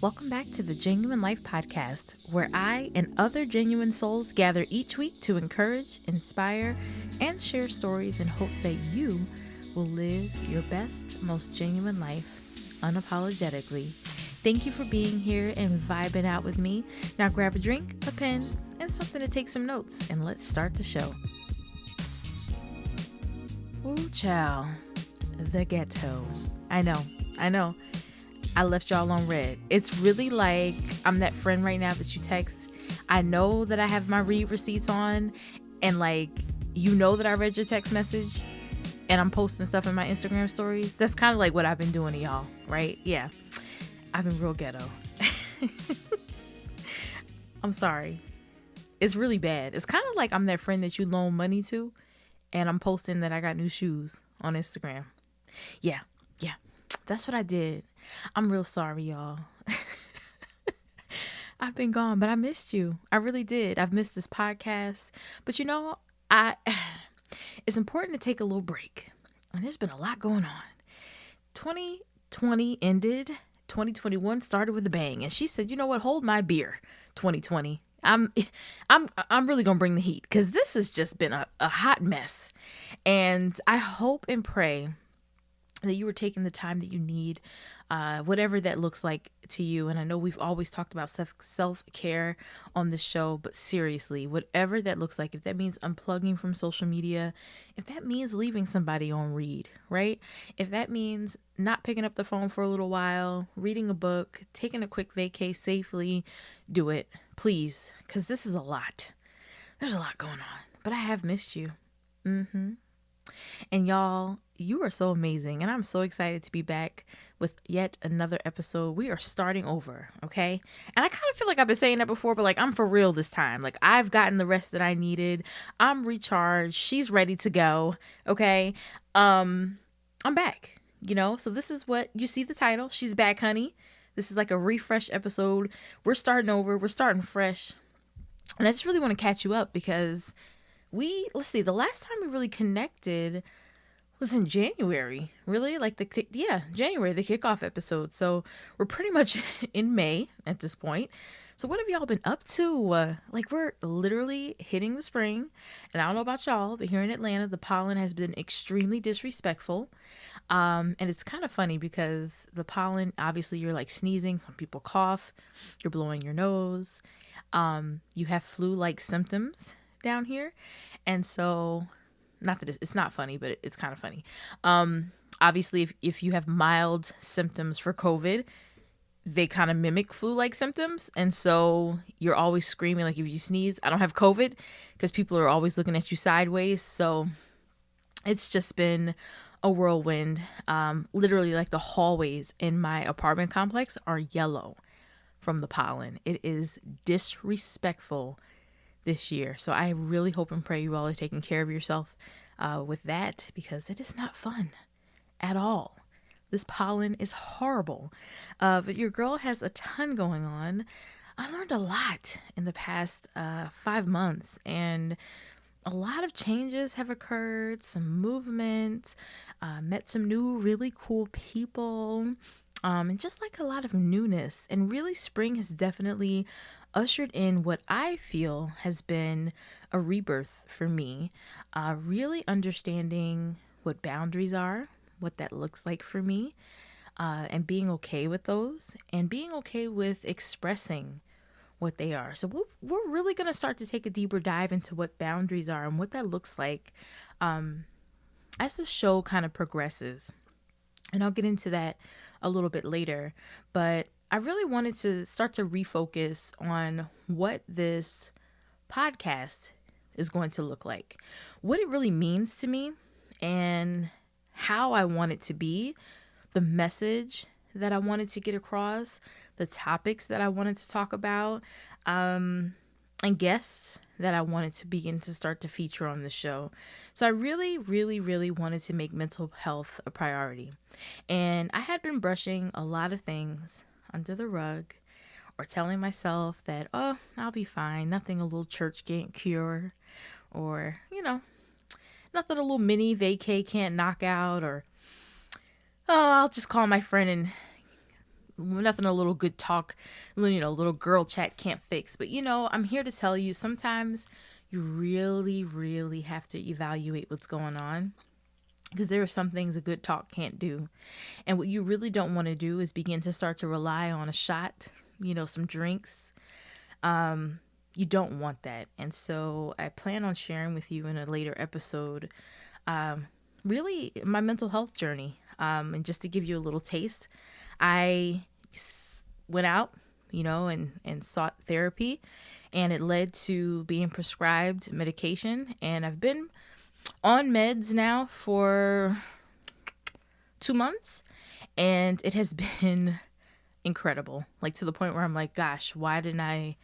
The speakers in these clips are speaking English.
Welcome back to the Genuine Life Podcast, where I and other genuine souls gather each week to encourage, inspire, and share stories in hopes that you will live your best, most genuine life unapologetically. Thank you for being here and vibing out with me. Now grab a drink, a pen, and something to take some notes, and let's start the show. Ooh, child. The ghetto. I know. I left y'all on red. It's really like I'm that friend right now that you text. I know that I have my read receipts on, and like, you know that I read your text message and I'm posting stuff in my Instagram stories. That's kind of like what I've been doing to y'all, right? Yeah. I've been real ghetto. I'm sorry. It's really bad. It's kind of like I'm that friend that you loan money to and I'm posting that I got new shoes on Instagram. Yeah. That's what I did. I'm real sorry, y'all. I've been gone, but I missed you. I really did. I've missed this podcast. But you know, it's important to take a little break. And there's been a lot going on. 2020 ended. 2021 started with a bang. And she said, you know what? Hold my beer, 2020. I'm really gonna bring the heat because this has just been a hot mess. And I hope and pray that you were taking the time that you need, whatever that looks like to you. And I know we've always talked about self-care on this show, but seriously, whatever that looks like, if that means unplugging from social media, if that means leaving somebody on read, right? If that means not picking up the phone for a little while, reading a book, taking a quick vacay safely, do it, please, because this is a lot. There's a lot going on, but I have missed you. And y'all, you are so amazing. And I'm so excited to be back with yet another episode. We are starting over, okay? And I kind of feel like I've been saying that before, but like I'm for real this time. Like I've gotten the rest that I needed. I'm recharged. She's ready to go, okay? I'm back, So this is what you see the title. She's back, honey. This is like a refresh episode. We're starting over. We're starting fresh. And I just really want to catch you up because let's see, the last time we really connected was in January, really? Like January, the kickoff episode. So we're pretty much in May at this point. So what have y'all been up to? We're literally hitting the spring. And I don't know about y'all, but here in Atlanta, the pollen has been extremely disrespectful. And it's kind of funny because the pollen, obviously you're like sneezing. Some people cough. You're blowing your nose. You have flu-like symptoms down here. And so, not that it's not funny, but it's kind of funny. Obviously, if you have mild symptoms for COVID, they kind of mimic flu-like symptoms. And so you're always screaming, like if you sneeze, I don't have COVID, because people are always looking at you sideways. So it's just been a whirlwind. Literally, like the hallways in my apartment complex are yellow from the pollen. It is disrespectful this year. So I really hope and pray you all are taking care of yourself with that, because it is not fun at all. This pollen is horrible. But your girl has a ton going on. I learned a lot in the past 5 months, and a lot of changes have occurred, some movement, met some new really cool people, and just like a lot of newness. And really, spring has definitely ushered in what I feel has been a rebirth for me, really understanding what boundaries are, what that looks like for me, and being okay with those, and being okay with expressing what they are. So we're really going to start to take a deeper dive into what boundaries are and what that looks like as the show kind of progresses. And I'll get into that a little bit later, but I really wanted to start to refocus on what this podcast is going to look like, what it really means to me, and how I want it to be, the message that I wanted to get across, the topics that I wanted to talk about, and guests that I wanted to begin to start to feature on the show. So I really, really, really wanted to make mental health a priority. And I had been brushing a lot of things under the rug, or telling myself that, oh, I'll be fine. Nothing a little church can't cure, or, nothing a little mini vacay can't knock out, or, oh, I'll just call my friend and nothing a little good talk, little girl chat can't fix. But I'm here to tell you, sometimes you really, really have to evaluate what's going on, because there are some things a good talk can't do. And what you really don't want to do is begin to start to rely on a shot, some drinks. You don't want that. And so I plan on sharing with you in a later episode, really my mental health journey. And just to give you a little taste, I went out, and sought therapy, and it led to being prescribed medication. And I've been on meds now for 2 months, and it has been incredible. Like, to the point where I'm like, gosh, why didn't I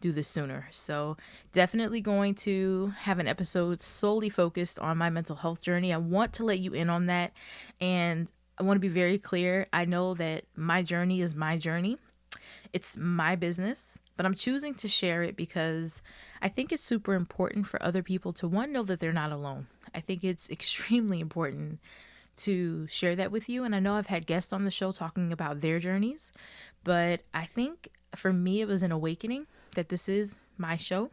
do this sooner? So definitely going to have an episode solely focused on my mental health journey. I want to let you in on that. And I want to be very clear. I know that my journey is my journey. It's my business, but I'm choosing to share it because I think it's super important for other people to, one, know that they're not alone. I think it's extremely important to share that with you. And I know I've had guests on the show talking about their journeys, but I think for me, it was an awakening that this is my show.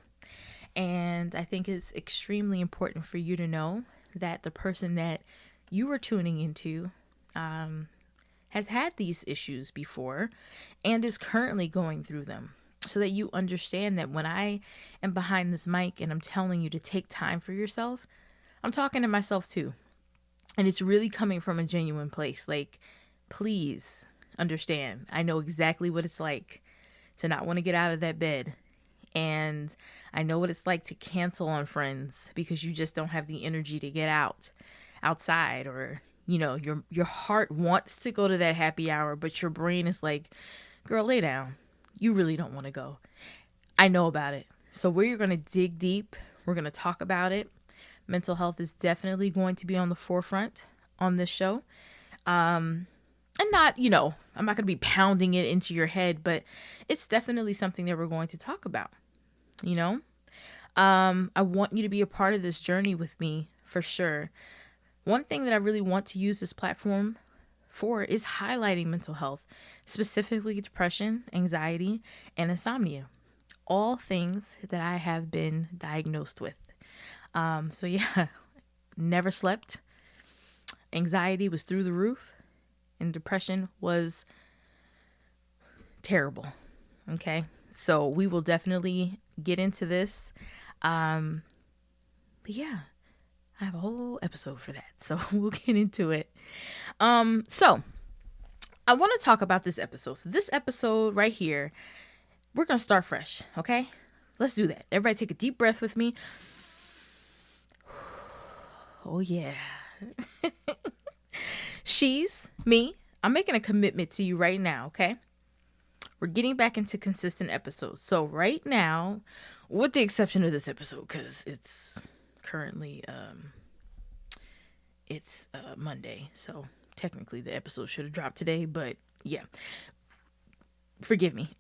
And I think it's extremely important for you to know that the person that you are tuning into has had these issues before and is currently going through them, so that you understand that when I am behind this mic and I'm telling you to take time for yourself, I'm talking to myself too. And it's really coming from a genuine place. Like, please understand, I know exactly what it's like to not want to get out of that bed. And I know what it's like to cancel on friends because you just don't have the energy to get outside, or your heart wants to go to that happy hour, but your brain is like, girl, lay down. You really don't want to go. I know about it. So we're going to dig deep. We're going to talk about it. Mental health is definitely going to be on the forefront on this show. And not, I'm not going to be pounding it into your head, but it's definitely something that we're going to talk about. I want you to be a part of this journey with me for sure. One thing that I really want to use this platform for is highlighting mental health, specifically depression, anxiety, and insomnia. All things that I have been diagnosed with. So yeah, never slept. Anxiety was through the roof, and depression was terrible. Okay, so we will definitely get into this. But yeah, I have a whole episode for that, so we'll get into it. So I want to talk about this episode. So this episode right here, we're going to start fresh, okay? Let's do that. Everybody take a deep breath with me. Oh, yeah. She's me. I'm making a commitment to you right now, okay? We're getting back into consistent episodes. So right now, with the exception of this episode, because it's currently, it's Monday. So technically the episode should have dropped today, but yeah. Forgive me.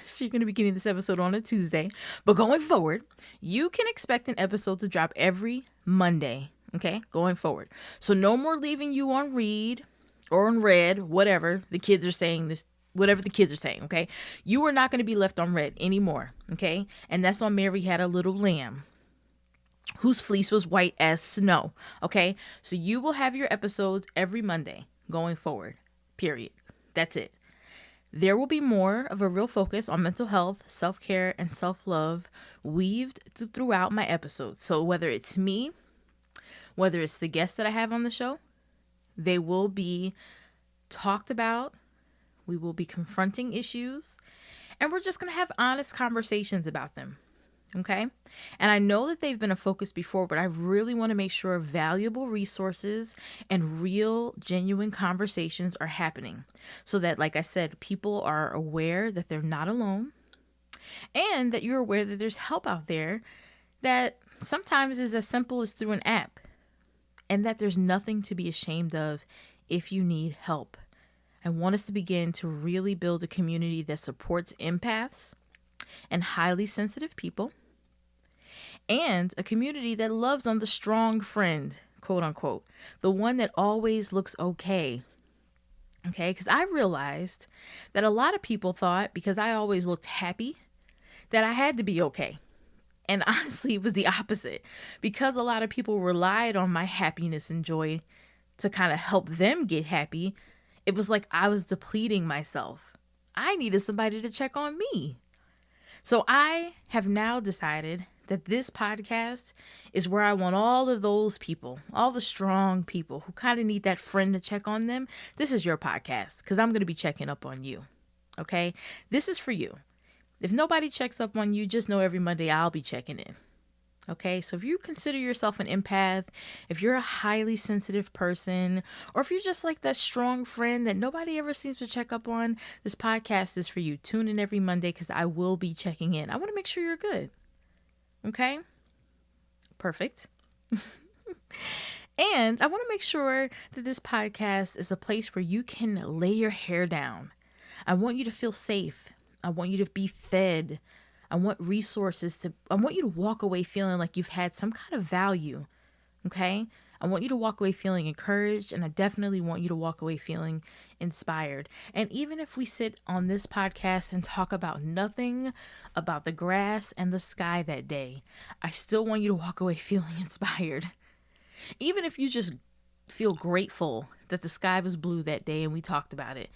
So you're going to be getting this episode on a Tuesday. But going forward, you can expect an episode to drop every Monday. Okay? Going forward. So no more leaving you on read or on red, whatever the kids are saying this. Whatever the kids are saying, okay? You are not going to be left on red anymore, okay? And that's on Mary Had a Little Lamb, whose fleece was white as snow, okay? So you will have your episodes every Monday going forward, period. That's it. There will be more of a real focus on mental health, self-care, and self-love weaved throughout my episodes. So whether it's me, whether it's the guests that I have on the show, they will be talked about. We will be confronting issues, and we're just going to have honest conversations about them. Okay? And I know that they've been a focus before, but I really want to make sure valuable resources and real, genuine conversations are happening so that, like I said, people are aware that they're not alone, and that you're aware that there's help out there that sometimes is as simple as through an app, and that there's nothing to be ashamed of if you need help. I want us to begin to really build a community that supports empaths and highly sensitive people, and a community that loves on the strong friend, quote unquote, the one that always looks okay Okay, because I realized that a lot of people thought because I always looked happy that I had to be okay. And honestly, it was the opposite. Because a lot of people relied on my happiness and joy to kind of help them get happy, it was like I was depleting myself. I needed somebody to check on me. So I have now decided that this podcast is where I want all of those people, all the strong people who kind of need that friend to check on them. This is your podcast because I'm going to be checking up on you. Okay? This is for you. If nobody checks up on you, just know every Monday I'll be checking in. Okay, so if you consider yourself an empath, if you're a highly sensitive person, or if you're just like that strong friend that nobody ever seems to check up on, this podcast is for you. Tune in every Monday because I will be checking in. I want to make sure you're good. Okay? Perfect. And I want to make sure that this podcast is a place where you can lay your hair down. I want you to feel safe. I want you to be fed. I want I want you to walk away feeling like you've had some kind of value. Okay? I want you to walk away feeling encouraged, and I definitely want you to walk away feeling inspired. And even if we sit on this podcast and talk about nothing about the grass and the sky that day, I still want you to walk away feeling inspired. Even if you just feel grateful that the sky was blue that day and we talked about it,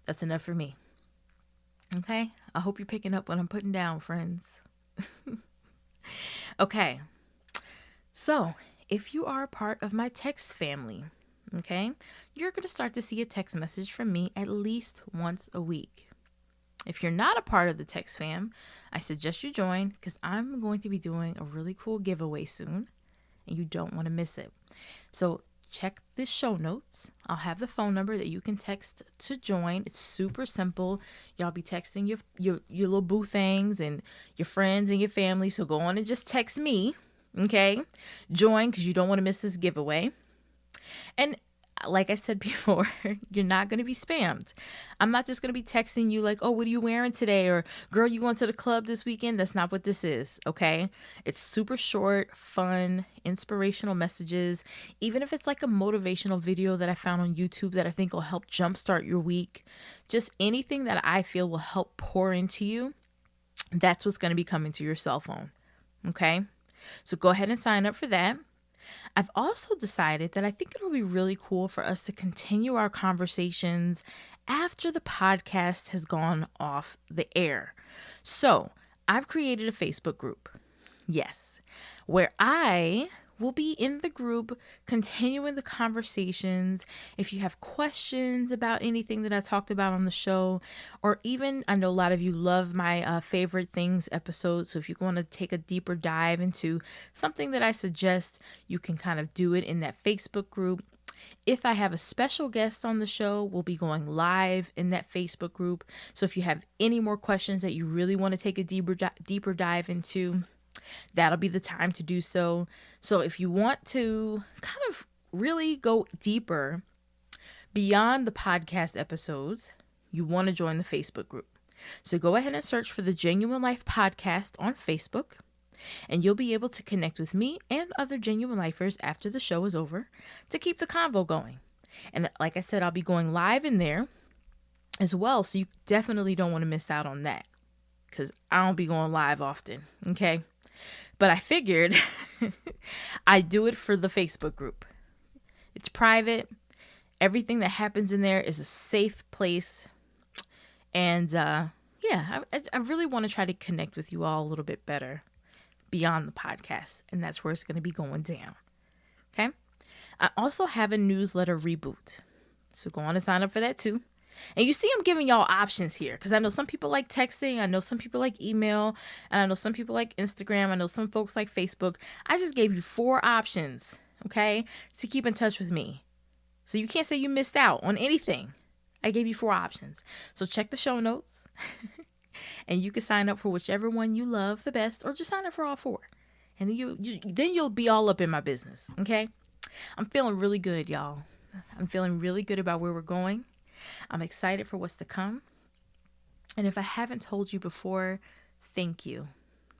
that's enough for me. Okay? I hope you're picking up what I'm putting down, friends. Okay. So, if you are a part of my text family, okay, you're going to start to see a text message from me at least once a week. If you're not a part of the text fam, I suggest you join because I'm going to be doing a really cool giveaway soon and you don't want to miss it. So check the show notes. I'll have the phone number that you can text to join. It's super simple. Y'all be texting your little boo things and your friends and your family. So go on and just text me. Okay. Join because you don't want to miss this giveaway. And like I said before, you're not going to be spammed. I'm not just going to be texting you like, oh, what are you wearing today? Or girl, you going to the club this weekend? That's not what this is. Okay. It's super short, fun, inspirational messages. Even if it's like a motivational video that I found on YouTube that I think will help jumpstart your week, just anything that I feel will help pour into you. That's what's going to be coming to your cell phone. Okay. So go ahead and sign up for that. I've also decided that I think it'll be really cool for us to continue our conversations after the podcast has gone off the air. So I've created a Facebook group. Yes, where I will be in the group continuing the conversations. If you have questions about anything that I talked about on the show, or even I know a lot of you love my favorite things episodes. So if you want to take a deeper dive into something that I suggest, you can kind of do it in that Facebook group. If I have a special guest on the show, we'll be going live in that Facebook group. So if you have any more questions that you really want to take a deeper dive into, that'll be the time to do so. So if you want to kind of really go deeper beyond the podcast episodes, you want to join the Facebook group. So go ahead and search for the Genuine Life Podcast on Facebook, and you'll be able to connect with me and other Genuine Lifers after the show is over to keep the convo going. And like I said, I'll be going live in there as well, so you definitely don't want to miss out on that because I don't be going live often, okay? But I figured I do it for the Facebook group. It's private. Everything that happens in there is a safe place. And I really want to try to connect with you all a little bit better beyond the podcast. And that's where it's going to be going down. Okay. I also have a newsletter reboot. So go on and sign up for that too. And you see I'm giving y'all options here because I know some people like texting. I know some people like email. And I know some people like Instagram. I know some folks like Facebook. I just gave you 4 options, okay, to keep in touch with me. So you can't say you missed out on anything. I gave you 4 options. So check the show notes. And you can sign up for whichever one you love the best or just sign up for all 4. And then you'll be all up in my business, okay? I'm feeling really good, y'all. I'm feeling really good about where we're going. I'm excited for what's to come. And if I haven't told you before, thank you.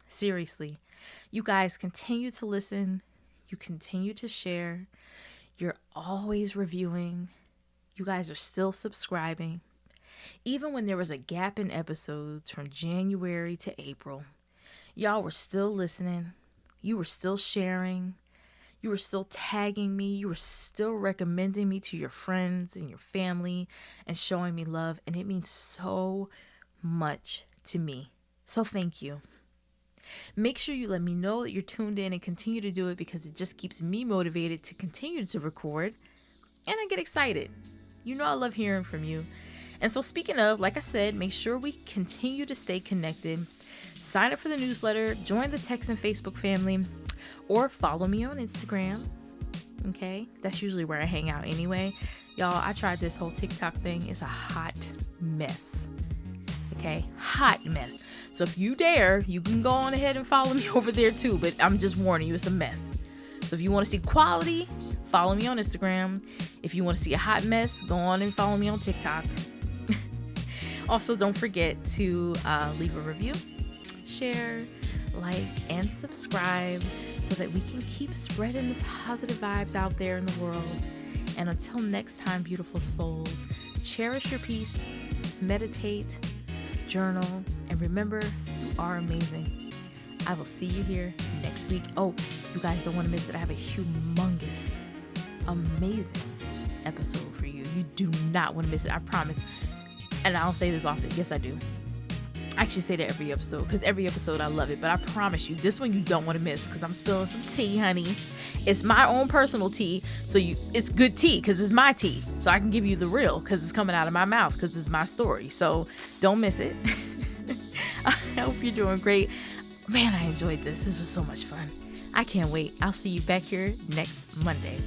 Seriously. You guys continue to listen. You continue to share. You're always reviewing. You guys are still subscribing. Even when there was a gap in episodes from January to April, y'all were still listening. You were still sharing. You were still tagging me. You were still recommending me to your friends and your family and showing me love. And it means so much to me. So thank you. Make sure you let me know that you're tuned in and continue to do it, because it just keeps me motivated to continue to record. And I get excited. You know I love hearing from you. And so speaking of, like I said, make sure we continue to stay connected. Sign up for the newsletter, join the text and Facebook family, or follow me on Instagram. Okay? That's usually where I hang out anyway. Y'all, I tried this whole TikTok thing. It's a hot mess. Okay? Hot mess. So if you dare, you can go on ahead and follow me over there too. But I'm just warning you, it's a mess. So if you want to see quality, follow me on Instagram. If you want to see a hot mess, go on and follow me on TikTok. Also, don't forget to leave a review, share, like, and subscribe so that we can keep spreading the positive vibes out there in the world. And until next time, beautiful souls, cherish your peace, meditate, journal, and remember, you are amazing. I will see you here next week. Oh, you guys don't want to miss it. I have a humongous, amazing episode for you. You do not want to miss it. I promise. And I don't say this often. Yes, I do. I actually say that every episode, because every episode I love it. But I promise you, this one you don't want to miss, because I'm spilling some tea, honey. It's my own personal tea. So it's good tea, because it's my tea. So I can give you the real, because it's coming out of my mouth, because it's my story. So don't miss it. I hope you're doing great. Man, I enjoyed this. This was so much fun. I can't wait. I'll see you back here next Monday.